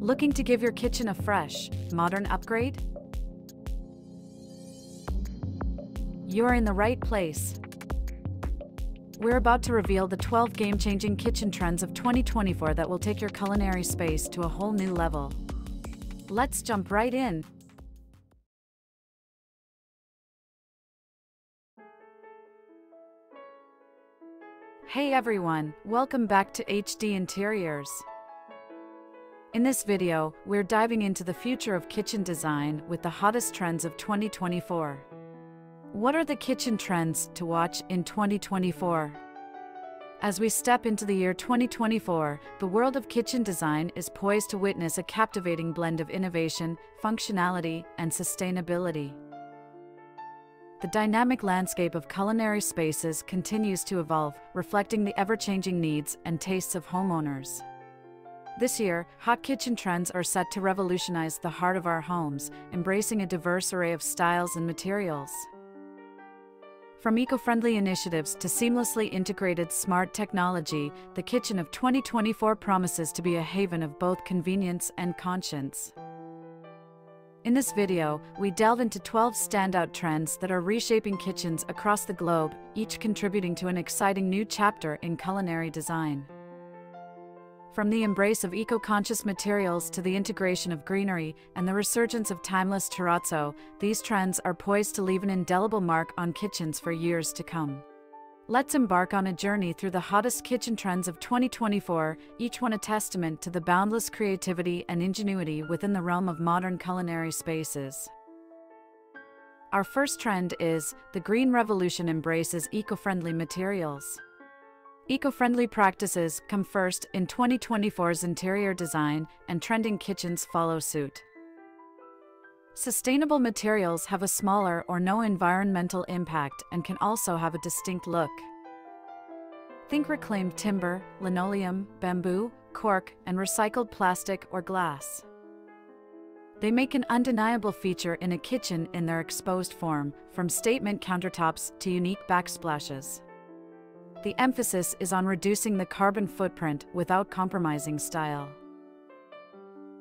Looking to give your kitchen a fresh, modern upgrade? You're in the right place. We're about to reveal the 12 game-changing kitchen trends of 2024 that will take your culinary space to a whole new level. Let's jump right in. Hey everyone, welcome back to HD Interiors. In this video, we're diving into the future of kitchen design with the hottest trends of 2024. What are the kitchen trends to watch in 2024? As we step into the year 2024, the world of kitchen design is poised to witness a captivating blend of innovation, functionality, and sustainability. The dynamic landscape of culinary spaces continues to evolve, reflecting the ever-changing needs and tastes of homeowners. This year, hot kitchen trends are set to revolutionize the heart of our homes, embracing a diverse array of styles and materials. From eco-friendly initiatives to seamlessly integrated smart technology, the kitchen of 2024 promises to be a haven of both convenience and conscience. In this video, we delve into 12 standout trends that are reshaping kitchens across the globe, each contributing to an exciting new chapter in culinary design. From the embrace of eco-conscious materials to the integration of greenery and the resurgence of timeless terrazzo, these trends are poised to leave an indelible mark on kitchens for years to come. Let's embark on a journey through the hottest kitchen trends of 2024, each one a testament to the boundless creativity and ingenuity within the realm of modern culinary spaces. Our first trend is, the green revolution embraces eco-friendly materials. Eco-friendly practices come first in 2024's interior design, and trending kitchens follow suit. Sustainable materials have a smaller or no environmental impact and can also have a distinct look. Think reclaimed timber, linoleum, bamboo, cork, and recycled plastic or glass. They make an undeniable feature in a kitchen in their exposed form, from statement countertops to unique backsplashes. The emphasis is on reducing the carbon footprint without compromising style.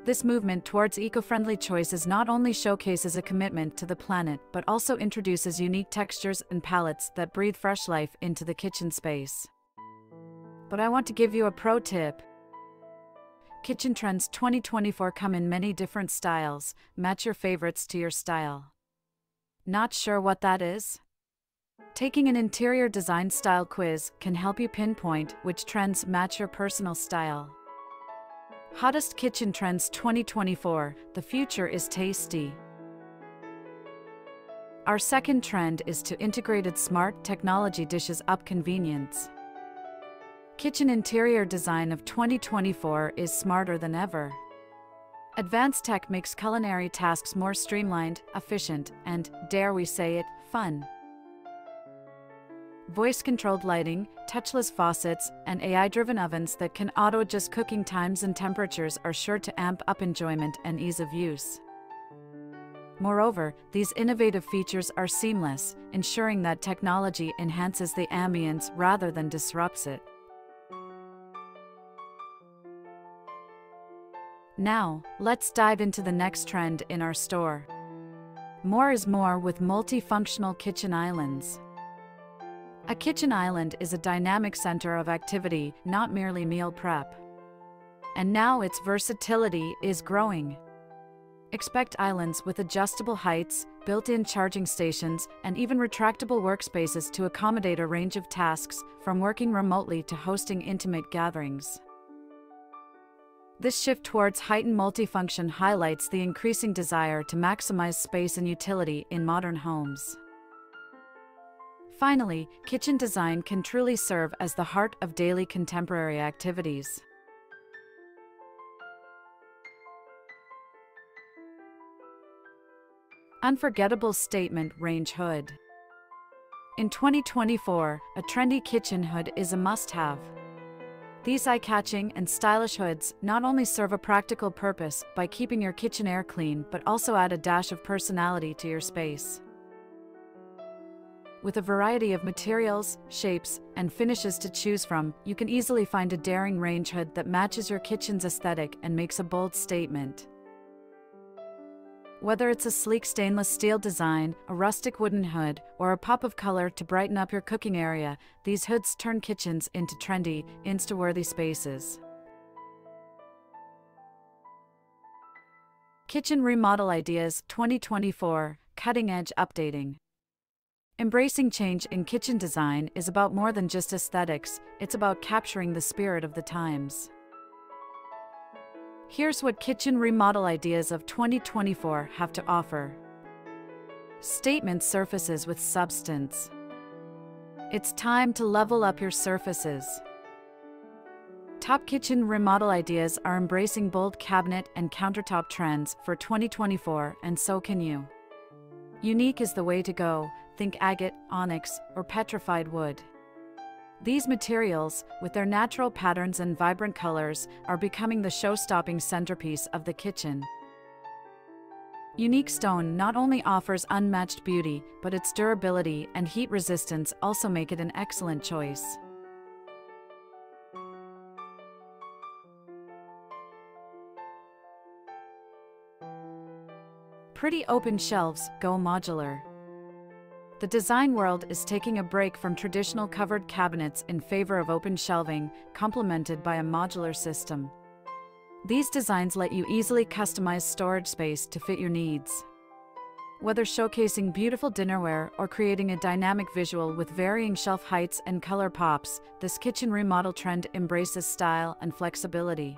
This movement towards eco-friendly choices not only showcases a commitment to the planet but also introduces unique textures and palettes that breathe fresh life into the kitchen space. But I want to give you a pro tip. Kitchen Trends 2024 come in many different styles. Match your favorites to your style. Not sure what that is? Taking an interior design style quiz can help you pinpoint which trends match your personal style. Hottest Kitchen Trends 2024, the future is tasty. Our second trend is to integrated smart technology dishes up convenience. Kitchen interior design of 2024 is smarter than ever. Advanced tech makes culinary tasks more streamlined, efficient, and, dare we say it, fun. Voice-controlled lighting, touchless faucets, and AI-driven ovens that can auto-adjust cooking times and temperatures are sure to amp up enjoyment and ease of use. Moreover, these innovative features are seamless, ensuring that technology enhances the ambience rather than disrupts it. Now, let's dive into the next trend in our store. More is more with multifunctional kitchen islands. A kitchen island is a dynamic center of activity, not merely meal prep. And now its versatility is growing. Expect islands with adjustable heights, built-in charging stations, and even retractable workspaces to accommodate a range of tasks, from working remotely to hosting intimate gatherings. This shift towards heightened multifunction highlights the increasing desire to maximize space and utility in modern homes. Finally, kitchen design can truly serve as the heart of daily contemporary activities. Unforgettable statement range hood. In 2024, a trendy kitchen hood is a must-have. These eye-catching and stylish hoods not only serve a practical purpose by keeping your kitchen air clean but also add a dash of personality to your space. With a variety of materials, shapes, and finishes to choose from, you can easily find a daring range hood that matches your kitchen's aesthetic and makes a bold statement. Whether it's a sleek stainless steel design, a rustic wooden hood, or a pop of color to brighten up your cooking area, these hoods turn kitchens into trendy, Insta-worthy spaces. Kitchen Remodel Ideas 2024 Cutting Edge Updating. Embracing change in kitchen design is about more than just aesthetics, it's about capturing the spirit of the times. Here's what Kitchen Remodel Ideas of 2024 have to offer. Statement surfaces with substance. It's time to level up your surfaces. Top kitchen remodel ideas are embracing bold cabinet and countertop trends for 2024, and so can you. Unique is the way to go. Think agate, onyx, or petrified wood. These materials, with their natural patterns and vibrant colors, are becoming the show-stopping centerpiece of the kitchen. Unique stone not only offers unmatched beauty, but its durability and heat resistance also make it an excellent choice. Pretty open shelves, go modular. The design world is taking a break from traditional covered cabinets in favor of open shelving, complemented by a modular system. These designs let you easily customize storage space to fit your needs. Whether showcasing beautiful dinnerware or creating a dynamic visual with varying shelf heights and color pops, this kitchen remodel trend embraces style and flexibility.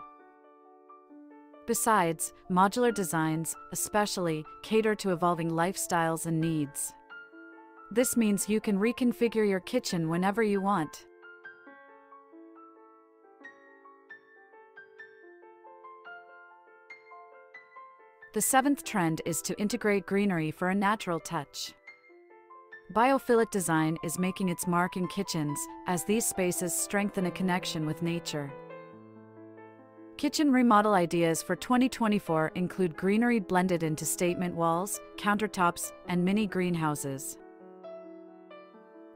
Besides, modular designs, especially, cater to evolving lifestyles and needs. This means you can reconfigure your kitchen whenever you want. The seventh trend is to integrate greenery for a natural touch. Biophilic design is making its mark in kitchens, as these spaces strengthen a connection with nature. Kitchen remodel ideas for 2024 include greenery blended into statement walls, countertops, and mini greenhouses.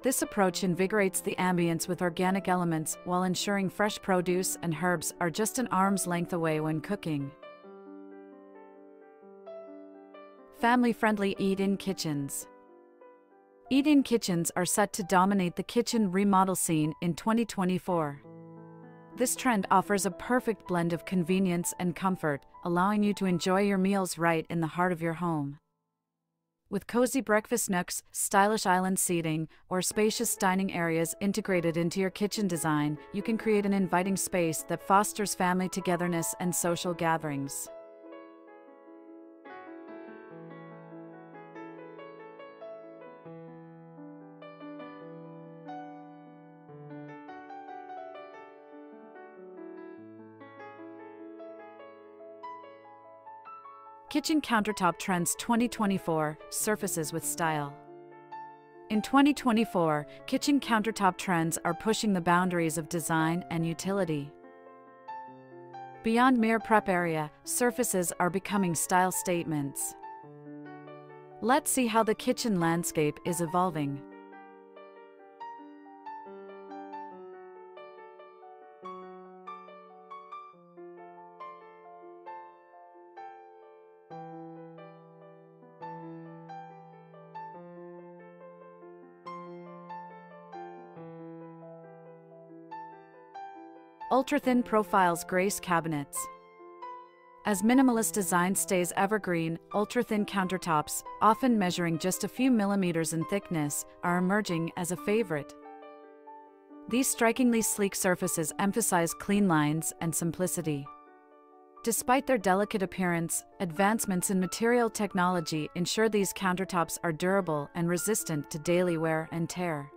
This approach invigorates the ambience with organic elements while ensuring fresh produce and herbs are just an arm's length away when cooking. Family-friendly eat-in kitchens. Eat-in kitchens are set to dominate the kitchen remodel scene in 2024. This trend offers a perfect blend of convenience and comfort, allowing you to enjoy your meals right in the heart of your home. With cozy breakfast nooks, stylish island seating, or spacious dining areas integrated into your kitchen design, you can create an inviting space that fosters family togetherness and social gatherings. Kitchen Countertop Trends 2024 Surfaces with Style. In 2024, kitchen countertop trends are pushing the boundaries of design and utility. Beyond mere prep area, surfaces are becoming style statements. Let's see how the kitchen landscape is evolving. Ultra-thin profiles grace cabinets. As minimalist design stays evergreen, ultra-thin countertops, often measuring just a few millimeters in thickness, are emerging as a favorite. These strikingly sleek surfaces emphasize clean lines and simplicity. Despite their delicate appearance, advancements in material technology ensure these countertops are durable and resistant to daily wear and tear.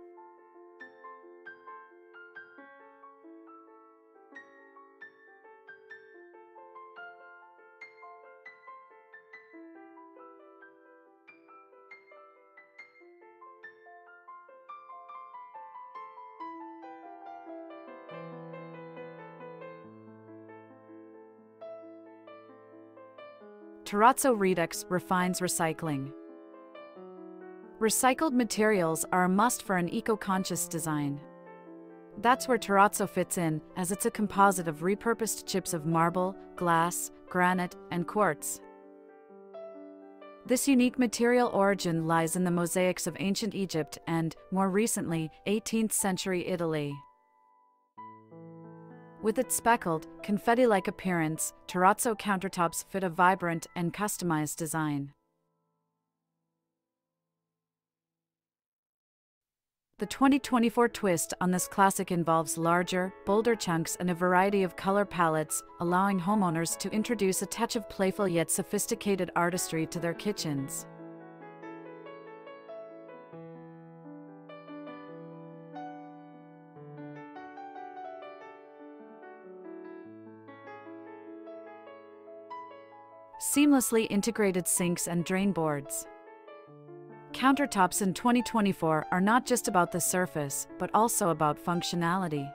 Terrazzo Redux refines recycling. Recycled materials are a must for an eco-conscious design. That's where terrazzo fits in, as it's a composite of repurposed chips of marble, glass, granite, and quartz. This unique material origin lies in the mosaics of ancient Egypt and, more recently, 18th century Italy. With its speckled, confetti-like appearance, terrazzo countertops fit a vibrant and customized design. The 2024 twist on this classic involves larger, bolder chunks and a variety of color palettes, allowing homeowners to introduce a touch of playful yet sophisticated artistry to their kitchens. Seamlessly integrated sinks and drain boards. Countertops in 2024 are not just about the surface, but also about functionality.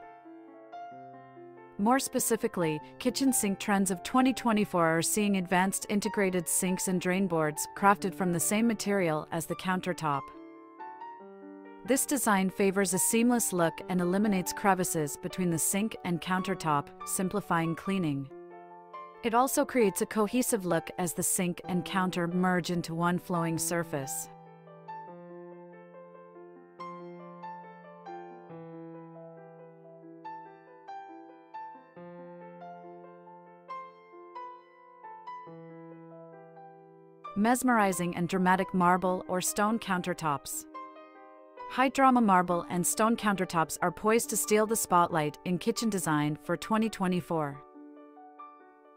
More specifically, kitchen sink trends of 2024 are seeing advanced integrated sinks and drain boards crafted from the same material as the countertop. This design favors a seamless look and eliminates crevices between the sink and countertop, simplifying cleaning. It also creates a cohesive look as the sink and counter merge into one flowing surface. Mesmerizing and dramatic marble or stone countertops. High-drama marble and stone countertops are poised to steal the spotlight in kitchen design for 2024.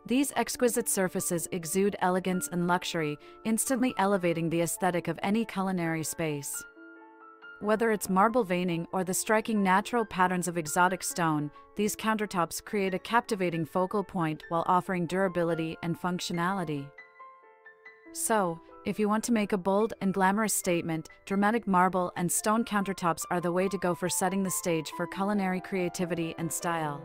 These exquisite surfaces exude elegance and luxury, instantly elevating the aesthetic of any culinary space. Whether it's marble veining or the striking natural patterns of exotic stone, these countertops create a captivating focal point while offering durability and functionality. So, if you want to make a bold and glamorous statement, dramatic marble and stone countertops are the way to go for setting the stage for culinary creativity and style.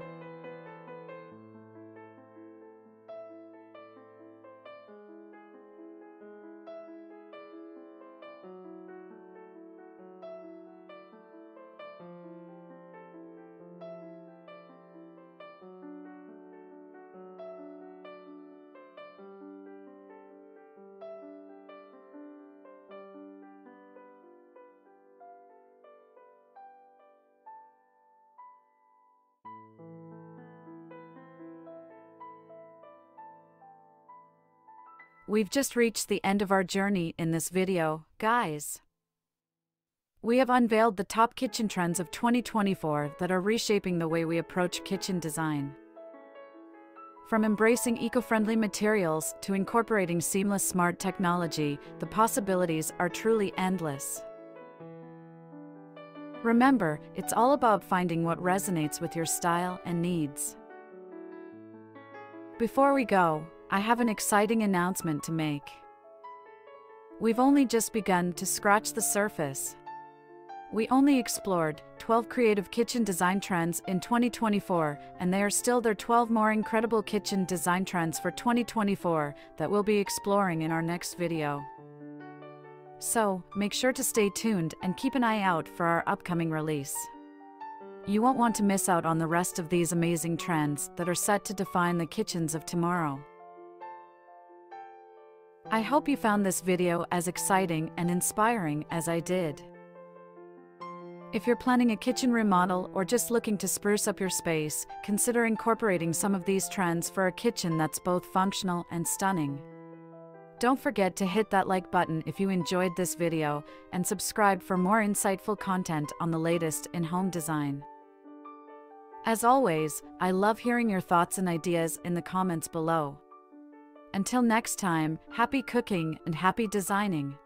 We've just reached the end of our journey in this video, guys. We have unveiled the top kitchen trends of 2024 that are reshaping the way we approach kitchen design. From embracing eco-friendly materials to incorporating seamless smart technology, the possibilities are truly endless. Remember, it's all about finding what resonates with your style and needs. Before we go, I have an exciting announcement to make. We've only just begun to scratch the surface. We only explored 12 creative kitchen design trends in 2024, and there are still 12 more incredible kitchen design trends for 2024 that we'll be exploring in our next video. So, make sure to stay tuned and keep an eye out for our upcoming release. You won't want to miss out on the rest of these amazing trends that are set to define the kitchens of tomorrow. I hope you found this video as exciting and inspiring as I did. If you're planning a kitchen remodel or just looking to spruce up your space, consider incorporating some of these trends for a kitchen that's both functional and stunning. Don't forget to hit that like button if you enjoyed this video, and subscribe for more insightful content on the latest in home design. As always, I love hearing your thoughts and ideas in the comments below. Until next time, happy cooking and happy designing!